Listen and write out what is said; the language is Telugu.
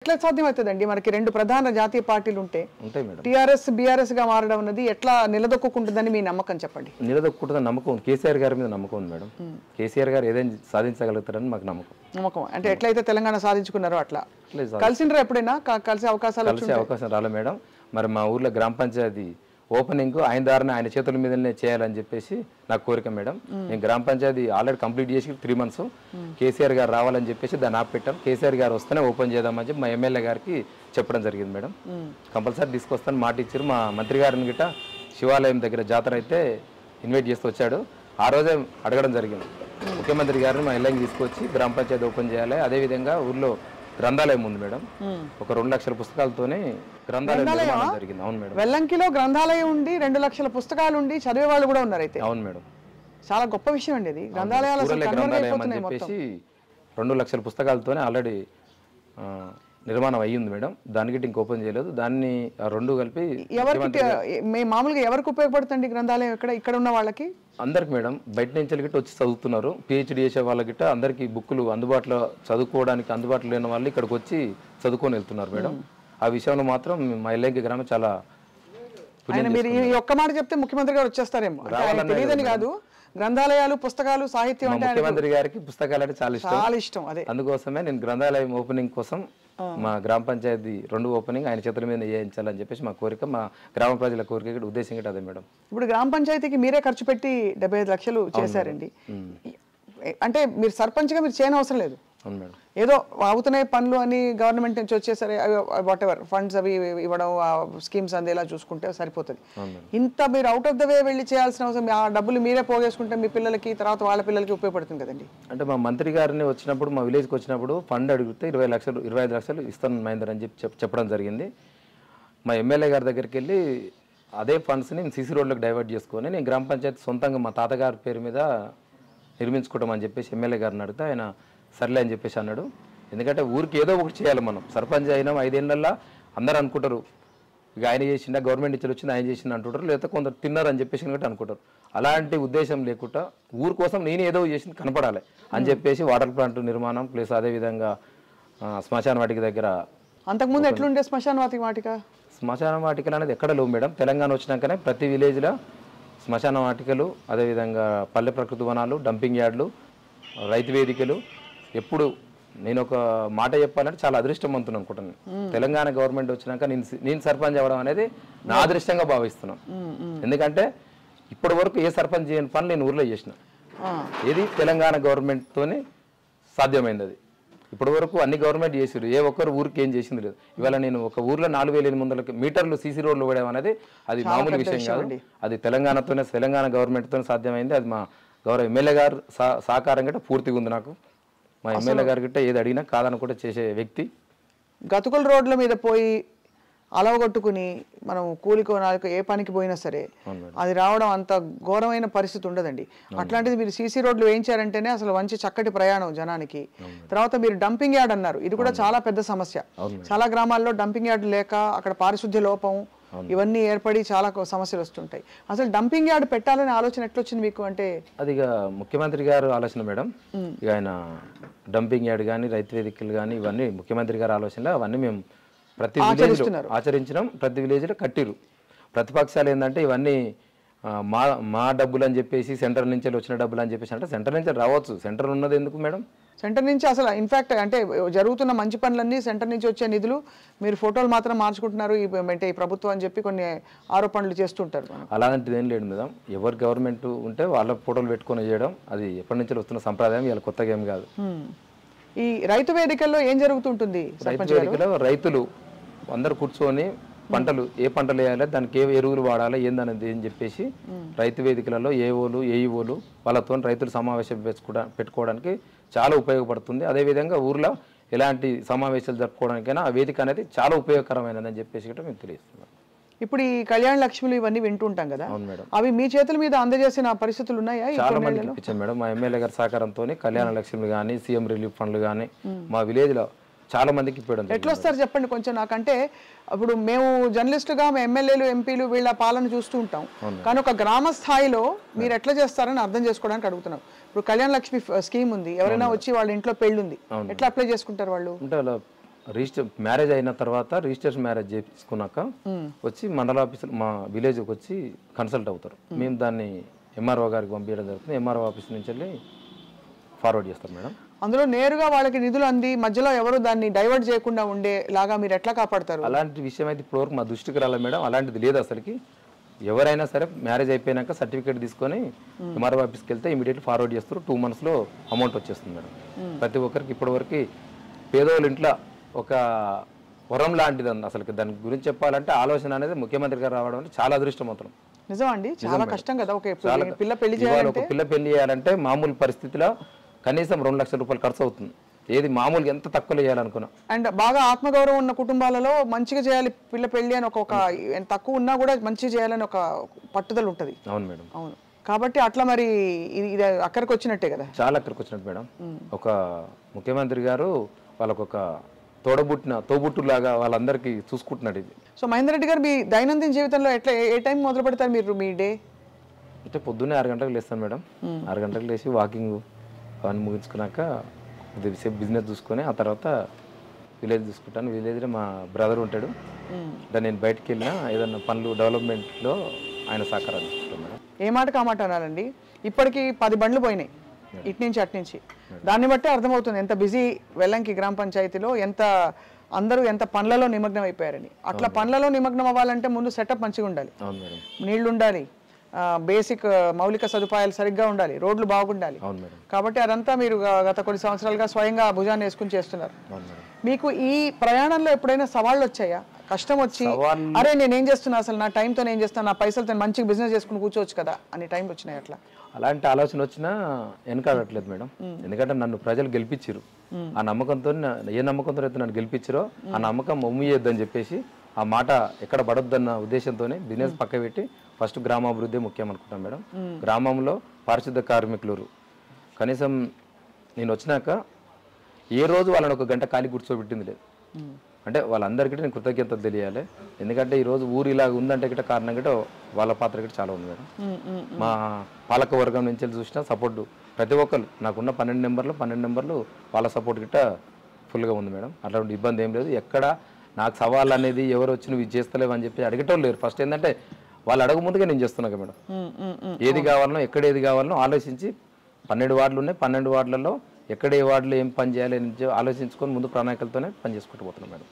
ఎట్లా సాధ్యమవుతుందండి? మనకి రెండు ప్రధాన జాతీయ పార్టీలు ఉంటాయి మేడం. టీఆర్ఎస్ బీఆర్ఎస్ గా మారడం అనేది ఎట్లా నిలదొక్కుంటుందని మీ నమ్మకం చెప్పండి. నిలదొక్కుంటుందని నమ్మకం కేసీఆర్ గారి మీద నమ్మకం ఉంది మేడం. కేసీఆర్ గారు ఏదైనా సాధించగలుగుతారని మాకు నమ్మకం. అంటే ఎట్లయితే తెలంగాణ సాధించుకున్నారో అట్లా కలిసిండ్రా ఎప్పుడైనా? కలిసే అవకాశం రాలే మేడం. మరి మా ఊర్లో గ్రామ పంచాయతీ ఓపెనింగ్ ఆయన ద్వారా ఆయన చేతుల మీదనే చేయాలని చెప్పేసి నా కోరిక మేడం. నేను గ్రామ పంచాయతీ ఆల్రెడీ కంప్లీట్ చేసి 3 months కేసీఆర్ గారు రావాలని చెప్పేసి దాన్ని ఆపెట్టాం. కేసీఆర్ గారు వస్తేనే ఓపెన్ చేద్దామని చెప్పి మా ఎమ్మెల్యే గారికి చెప్పడం జరిగింది మేడం. కంపల్సరీ తీసుకొస్తాను మాట ఇచ్చారు. మా మంత్రి గారిని గిట్ట శివాలయం దగ్గర జాతర అయితే ఇన్వైట్ చేస్తూ వచ్చాడు. ఆ రోజే అడగడం జరిగింది. ముఖ్యమంత్రి గారిని మా ఇళ్ళకి తీసుకొచ్చి గ్రామ పంచాయతీ ఓపెన్ చేయాలి. అదేవిధంగా ఊర్లో గ్రంథాలయం ఉంది మేడం. ఒక 2 లక్షల పుస్తకాలతోనే గ్రంథాలయం జరిగింది. అవును మేడం. వెల్లంకిలో గ్రంథాలయం ఉండి 2 లక్షల పుస్తకాలు ఉండి చదివే వాళ్ళు కూడా ఉన్నారు అయితే. అవును మేడం. చాలా గొప్ప విషయం అండి ఇది. గ్రంథాలయాలు అని చెప్పేసి 2 లక్షల పుస్తకాలతోనే ఆల్రెడీ నిర్మాణం అయ్యింది మేడం. దానికి ఇంక ఓపెన్ చేయలేదు. దాన్ని 2 కలిపి మామూలుగా ఎవరికి ఉపయోగపడుతుంది గ్రంథాలయం? ఇక్కడ ఉన్న వాళ్ళకి అందరికి మేడం. బయట నుంచి గిట్ట వచ్చి చదువుతున్నారు. పిహెచ్డి చేసే వాళ్ళ గిట్ట అందరికి బుక్కులు అందుబాటులో చదువుకోవడానికి అందుబాటులో లేని వాళ్ళు ఇక్కడికి వచ్చి చదువుకొని వెళ్తున్నారు మేడం. ఆ విషయంలో మాత్రం మా ఎల్లంకి గ్రామం చాలా మీరు ఈ ఒక్క మాట చెప్తే ముఖ్యమంత్రి గారు వచ్చేస్తారేమో. తెలియదని కాదు, గ్రంథాలయాలు పుస్తకాలు సాహిత్యం అంటే ముఖ్యమంత్రి గారికి పుస్తకాలు అంటే చాలా ఇష్టం. అదే అందుకోసమే నేను గ్రంథాలయం ఓపెనింగ్ కోసం మా గ్రామ పంచాయతీ 2 ఓపెనింగ్ ఆయన చేతుల మీద చేయించాలని చెప్పేసి మా కోరిక, మా గ్రామ ప్రజల కోరిక, ఉద్దేశం అదే మేడం. ఇప్పుడు గ్రామ పంచాయతీకి మీరే ఖర్చు పెట్టి 75 లక్షలు చేశారండి. అంటే మీరు సర్పంచ్గా మీరు చేయని అవసరం లేదు. అవును మేడం. ఏదో అవుతున్నాయి పనులు అని గవర్నమెంట్ నుంచి వచ్చేసరి వాట్ ఎవర్ ఫండ్స్ అవి ఇవ్వడం, స్కీమ్స్ అందేలా చూసుకుంటే సరిపోతుంది. ఇంత మీరు అవుట్ ఆఫ్ ద వే వెళ్ళి చేయాల్సిన అవసరం, ఆ డబ్బులు మీరే పోగేసుకుంటే మీ పిల్లలకి తర్వాత వాళ్ళ పిల్లలకి ఉపయోగపడుతుంది కదండి. అంటే మా మంత్రి గారిని వచ్చినప్పుడు, మా విలేజ్కి వచ్చినప్పుడు ఫండ్ అడిగితే 25 లక్షలు ఇస్తాను మహేందర్ అని చెప్పడం జరిగింది. మా ఎమ్మెల్యే గారి దగ్గరికి వెళ్ళి అదే ఫండ్స్ని నేను సీసీ రోడ్లకు డైవర్ట్ చేసుకొని నేను గ్రామ పంచాయతీ సొంతంగా మా తాతగారి పేరు మీద నిర్మించుకోవడం అని చెప్పేసి ఎమ్మెల్యే గారిని అడిగితే ఆయన సర్లే అని చెప్పేసి అన్నాడు. ఎందుకంటే ఊరికి ఏదో ఒకటి చేయాలి మనం. సర్పంచ్ అయినా 5 ఏళ్ళల్లో అందరూ అనుకుంటారు ఇక ఆయన చేసిండా, గవర్నమెంట్ ఇచ్చి వచ్చింది ఆయన చేసిండు అంటుంటారు, లేకపోతే కొందరు తిన్నారు అని చెప్పేసి అనుకుంటారు. అలాంటి ఉద్దేశం లేకుండా ఊరి కోసం నేను ఏదో చేసింది కనపడాలి అని చెప్పేసి వాటర్ ప్లాంట్ నిర్మాణం ప్లస్ అదేవిధంగా శ్మశాన వాటిక దగ్గర. అంతకుముందు ఎట్లుండే శ్మశాన వాటిక? శ్మశాన వాటికలు అనేది ఎక్కడ లేవు మేడం. తెలంగాణ వచ్చినాకనే ప్రతి విలేజ్లో శ్మశాన వాటికలు, అదేవిధంగా పల్లె ప్రకృతి వనాలు, డంపింగ్ యార్డులు, రైతు వేదికలు. ఎప్పుడు నేను ఒక మాట చెప్పాలంటే చాలా అదృష్టవంతుని అనుకుంటున్నాను. తెలంగాణ గవర్నమెంట్ వచ్చినాక నేను సర్పంచ్ అవ్వడం అనేది నా అదృష్టంగా భావిస్తున్నాను. ఎందుకంటే ఇప్పటి వరకు ఏ సర్పంచ్ చేయని పనులు నేను ఊర్లో చేసిన. ఏది తెలంగాణ గవర్నమెంట్తోనే సాధ్యమైంది. అది ఇప్పటి వరకు అన్ని గవర్నమెంట్ చేసారు, ఏ ఒక్కరు ఊరికి ఏం చేసింది లేదు. ఇవాళ నేను ఒక ఊర్లో 4800 మీటర్లు సీసీ రోడ్లు వేయడం అనేది అది మామూలు విషయం కాదు. అది తెలంగాణ గవర్నమెంట్తోనే సాధ్యమైంది. అది మా గౌరవ ఎమ్మెల్యే గారు సహకారం గట్ట పూర్తిగా ఉంది నాకు. మా ఎమ్మెల్యే గారి గిట్ట ఏది అడిగినా కాదనుకుంటే చేసే వ్యక్తి. గతుకుల రోడ్ల మీద పోయి అలవగొట్టుకుని మనం కూలికోనాలకు ఏ పనికి పోయినా సరే అది రావడం అంత ఘోరమైన పరిస్థితి ఉండదండి. అట్లాంటిది మీరు సీసీ రోడ్లు వేయించారంటేనే అసలు మంచి చక్కటి ప్రయాణం జనానికి. తర్వాత మీరు డంపింగ్ యార్డ్ అన్నారు, ఇది కూడా చాలా పెద్ద సమస్య. చాలా గ్రామాల్లో డంపింగ్ యార్డ్ లేక అక్కడ పారిశుద్ధ్య లోపం ఇవన్నీ ఏర్పడి చాలా సమస్యలు వస్తుంటాయి. అసలు డంపింగ్ యార్డ్ పెట్టాలనే ఆలోచన ఎట్లొచ్చింది మీకు? అంటే అది ఇక ముఖ్యమంత్రి గారు ఆలోచన మేడం. ఇక ఆయన డంపింగ్ యార్డ్ కానీ రైతు వేదికలు కానీ ఇవన్నీ ముఖ్యమంత్రి గారి ఆలోచనలో అవన్నీ మేము ప్రతి విలేజ్లో ఆచరించడం, ప్రతి విలేజ్లో కట్టిరు. ప్రతిపక్షాలు ఏంటంటే ఇవన్నీ మా డబ్బులు అని చెప్పేసి సెంటర్ నుంచి వచ్చిన డబ్బులు అని చెప్పేసి అంటే సెంటర్ నుంచి రావచ్చు. సెంటర్ ఉన్నది ఎందుకు మేడం? సెంటర్ నుంచి అసలు ఇన్ఫాక్ట్ అంటే జరుగుతున్న మంచి పనులన్నీ సెంటర్ నుంచి వచ్చే నిధులు, మీరు ఫోటోలు మాత్రం మార్చుకుంటున్నారు అంటే ఈ ప్రభుత్వం అని చెప్పి కొన్ని ఆరోపణలు చేస్తుంటారు. అలాంటిది ఏం లేదు మేడం. ఎవరు గవర్నమెంట్ ఉంటే వాళ్ళ ఫోటోలు పెట్టుకొని చేయడం అది ఎప్పటి నుంచి వస్తున్న సంప్రదాయం, ఇలా కొత్తగా ఏం కాదు. ఈ రైతు వేదికల్లో ఏం జరుగుతుంటుంది? రైతు వేదికలో రైతులు అందరు కూర్చొని పంటలు ఏ పంటలు వేయాలి, దానికి ఏ ఎరువులు వాడాలి ఏందనేది అని చెప్పేసి రైతు వేదికలలో ఏఓలు ఏఈఓలు వాళ్ళతో రైతులు సమావేశం పెట్టుకోవడానికి చాలా ఉపయోగపడుతుంది. అదేవిధంగా ఊర్లో ఎలాంటి సమావేశాలు జరుపుకోవడానికైనా ఆ వేదిక అనేది చాలా ఉపయోగకరమైనదని చెప్పేసి కూడా మేము తెలియజేస్తున్నాం. ఇప్పుడు ఈ కళ్యాణ లక్ష్మిలు ఇవన్నీ వింటుంటాం కదా, అవి మీ చేతుల మీద అందజేసిన పరిస్థితులు ఉన్నాయా? చాలా మందికి ఇప్పించాం మేడం. మా ఎమ్మెల్యే గారి సహకారంతో కళ్యాణ లక్ష్మిలు కానీ సీఎం రిలీఫ్ ఫండ్లు కానీ మా విలేజ్ లో చాలా మందికి ఇప్పడం. ఎట్లా వస్తారు చెప్పండి కొంచెం నాకంటే. ఇప్పుడు మేము జర్నలిస్టుగా మా ఎమ్మెల్యేలు ఎంపీలు వీళ్ళ పాలన చూస్తూ ఉంటాం, కానీ ఒక గ్రామ స్థాయిలో మీరు ఎట్లా చేస్తారని అర్థం చేసుకోవడానికి అడుగుతున్నాం. ఇప్పుడు కళ్యాణ లక్ష్మి స్కీమ్ ఉంది, ఎవరైనా వచ్చి వాళ్ళ ఇంట్లో పెళ్లి ఉంది, ఎట్లా అప్లై చేసుకుంటారు వాళ్ళు? అంటే రిజిస్టర్ మ్యారేజ్ అయిన తర్వాత రిజిస్ట్రేషన్ మ్యారేజ్ చేసుకున్నాక వచ్చి మండల ఆఫీస్ మా విలేజ్కి వచ్చి కన్సల్ట్ అవుతారు. మేము దాన్ని ఎంఆర్ఓ గారికి పంపించడం జరుగుతుంది. ఎంఆర్ఓ ఆఫీస్ నుంచి వెళ్ళి ఫార్వర్డ్ చేస్తాం మేడం. అందులో నేరుగా వాళ్ళకి నిధులు అంది మధ్యలో ఎవరు దాన్ని డైవర్ట్ చేయకుండా ఉండేలాగా మీరు ఎట్లా కాపాడతారు? అలాంటి విషయం అయితే ఇప్పటివరకు మా దృష్టికి రాలేదు మేడం. అలాంటిది లేదు అసలుకి. ఎవరైనా సరే మ్యారేజ్ అయిపోయినాక సర్టిఫికేట్ తీసుకొని ఎంఆర్ఓ ఆఫీస్కి వెళ్తే ఇమీడియట్లీ ఫార్వర్డ్ చేస్తారు. 2 monthsలో అమౌంట్ వచ్చేస్తుంది మేడం. ప్రతి ఒక్కరికి ఇప్పటివరకు పేదోళ్ళ ఇంట్లో ఒక వరం లాంటిది అండి. అసలు దాని గురించి చెప్పాలంటే ఆలోచన అనేది ముఖ్యమంత్రి గారు రావడం అంటే చాలా అదృష్టవంతం. నిజమండి, చాలా కష్టం కదా. ఒక పిల్ల పెళ్లి చేయాలంటే మామూలు పరిస్థితిలో కనీసం 2 లక్షల రూపాయలు ఖర్చు అవుతుంది. ఏది మామూలుగా ఎంత తక్కువలో చేయాలనుకున్నా. అండ్ బాగా ఆత్మగౌరవం ఉన్న కుటుంబాలలో మంచిగా చేయాలి పిల్ల పెళ్లి అని ఒక తక్కువ ఉన్నా కూడా మంచిగా చేయాలని ఒక పట్టుదల ఉంటుంది. అవును మేడం. అవును, కాబట్టి అట్లా మరి ఇది అక్కడికి వచ్చినట్టే కదా. చాలా అక్కడికి వచ్చినట్టు మేడం. ఒక ముఖ్యమంత్రి గారు వాళ్ళకు ఒక తోబుట్టులాగా వాళ్ళందరికీ చూసుకుంటున్నాడు ఇది. సో మహేందర్ రెడ్డి గారు మీ దైనందిన జీవితంలో ఎట్లా ఏ టైం మొదలు పెడతారు మీరు మీ డే? అంటే పొద్దున్నే 6 గంటలకు లేస్తాను మేడం. 6 గంటలకు లేచి వాకింగ్ అవన్నీ ముగించుకున్నాక కొద్దిసేపు బిజినెస్ చూసుకొని ఆ తర్వాత విలేజ్ చూసుకుంటాను. విలేజ్లో మా బ్రదర్ ఉంటాడు. నేను బయటకు వెళ్ళినా ఏదన్నా పనులు డెవలప్మెంట్లో ఆయన సహకారాలు తీసుకుంటాను మేడం. ఏ మాటకు ఆ మాట అనాలండి. ఇప్పటికీ 10 బండ్లు పోయినాయి ఇటు నుంచి అటు నుంచి. దాన్ని బట్టి అర్థమవుతుంది ఎంత బిజీ వెల్లంకి గ్రామ పంచాయతీలో, అందరూ ఎంత పనులలో నిమగ్నం అయిపోయారని. అట్లా పనులలో నిమగ్నం అవ్వాలంటే ముందు సెటప్ మంచిగా ఉండాలి, నీళ్లు ఉండాలి, బేసిక్ మౌలిక సదుపాయాలు సరిగ్గా ఉండాలి, రోడ్లు బాగుండాలి. కాబట్టి అదంతా మీరు గత కొన్ని సంవత్సరాలుగా స్వయంగా భుజాన్ని వేసుకుని చేస్తున్నారు. మీకు ఈ ప్రయాణంలో ఎప్పుడైనా సవాళ్ళు వచ్చాయా? కష్టం వచ్చి అరే నేనేం చేస్తున్నా, అసలు నా టైంతో ఏం చేస్తాను, నా పైసలతో మంచిగా బిజినెస్ చేసుకుని కూర్చోవచ్చు కదా అని టైం వచ్చినాయి? అట్లా అలాంటి ఆలోచన వచ్చినా వెనకాడట్లేదు మేడం. ఎందుకంటే నన్ను ప్రజలు గెలిపించారు. ఆ నమ్మకంతో ఏ నమ్మకంతో అయితే నన్ను గెలిపించారో ఆ నమ్మకం ఉమ్మియొద్దని చెప్పేసి ఆ మాట ఎక్కడ పడొద్దన్న ఉద్దేశంతోనే బిజినెస్ పక్క పెట్టి ఫస్ట్ గ్రామాభివృద్ధి ముఖ్యం అనుకుంటాం మేడం. గ్రామంలో పారిశుద్ధ కార్మికులు కనీసం నేను వచ్చినాక ఏ రోజు వాళ్ళని 1 గంట ఖాళీ కూర్చోబెట్టింది లేదు. అంటే వాళ్ళందరికీ నేను కృతజ్ఞతలు తెలియాలి. ఎందుకంటే ఈరోజు ఊరు ఇలాగ ఉందంటే గిట్ట కారణం గిట్ట వాళ్ళ పాత్ర గిట్ట చాలా ఉంది మేడం. మా పాలక వర్గం నుంచి చూసినా సపోర్ట్ ప్రతి ఒక్కరు నాకున్న 12 నెంబర్లు వాళ్ళ సపోర్ట్ గిట్ట ఫుల్గా ఉంది మేడం. అట్లాంటి ఇబ్బంది ఏం లేదు. ఎక్కడ నాకు సవాళ్ళు అనేది ఎవరు వచ్చి నువ్వు ఇది చేస్తలేవు అని చెప్పి అడిగేటోళ్ళు లేరు. ఫస్ట్ ఏంటంటే వాళ్ళు అడగ ముందుగా నేను చేస్తున్నాను మేడం. ఏది కావాలనో ఎక్కడ ఏది కావాలనో ఆలోచించి 12 వార్డులు ఉన్నాయి. 12 వార్డులలో ఎక్కడ ఏ వార్డులో ఏం పని చేయాలి అని ఆలోచించుకొని ముందు ప్రణాళికలతోనే పని చేసుకుంటూ పోతున్నాం మేడం.